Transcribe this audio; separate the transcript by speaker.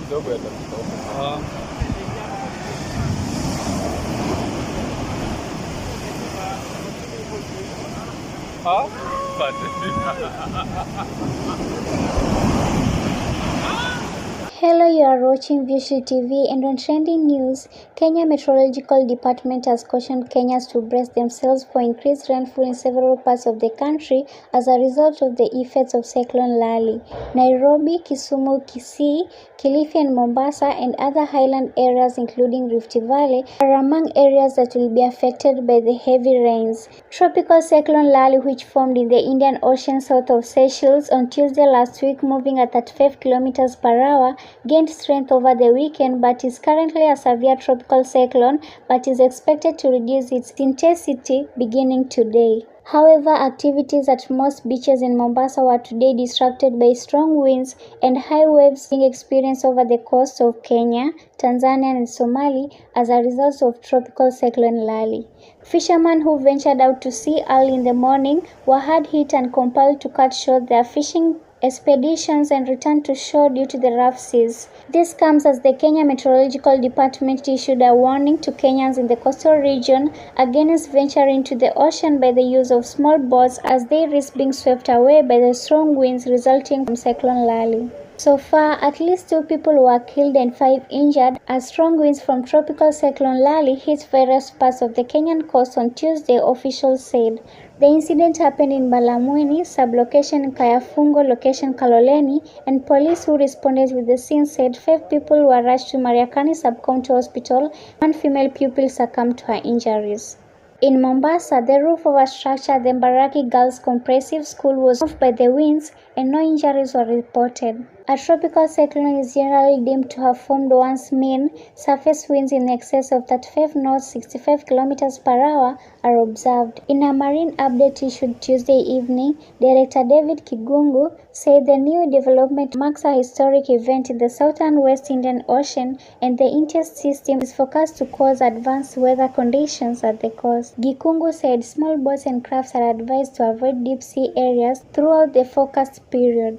Speaker 1: kidogo yatatoka.
Speaker 2: Hello, you are watching Visual TV, and on trending news, Kenya Meteorological Department has cautioned Kenyans to brace themselves for increased rainfall in several parts of the country as a result of the effects of Cyclone IALY. Nairobi, Kisumu, Kisii, Kilifi and Mombasa and other highland areas including Rift Valley are among areas that will be affected by the heavy rains. Tropical Cyclone IALY, which formed in the Indian Ocean south of Seychelles on Tuesday last week, moving at 35 kilometers per hour, gained strength over the weekend but is currently a severe tropical cyclone but is expected to reduce its intensity beginning today. However, activities at most beaches in Mombasa were today disrupted by strong winds and high waves being experienced over the coast of Kenya, Tanzania and Somalia as a result of Tropical Cyclone IALY. Fishermen who ventured out to sea early in the morning were hard hit and compelled to cut short their fishing expeditions and return to shore due to the rough seas. This comes as the Kenya Meteorological Department issued a warning to Kenyans in the coastal region against venturing into the ocean by the use of small boats as they risk being swept away by the strong winds resulting from Cyclone IALY. So far, at least 2 people were killed and 5 injured as strong winds from Tropical Cyclone IALY hit various parts of the Kenyan coast on Tuesday, officials said. The incident happened in Malamweni, sub-location Kayafungo, location Kaloleni, and police who responded with the scene said 5 people were rushed to Mariakani Sub-County Hospital. 1 female pupil succumbed to her injuries. In Mombasa, the roof of a structure, the Mbaraki Girls Comprehensive School, was off by the winds and no injuries were reported. A tropical cyclone is generally deemed to have formed once mean surface winds in excess of 35 knots 65 km per hour are observed. In a marine update issued Tuesday evening, Director David Kigungu said the new development marks a historic event in the southern West Indian Ocean and the intense system is forecast to cause advanced weather conditions at the coast. Gikungu said small boats and crafts are advised to avoid deep sea areas throughout the forecast period.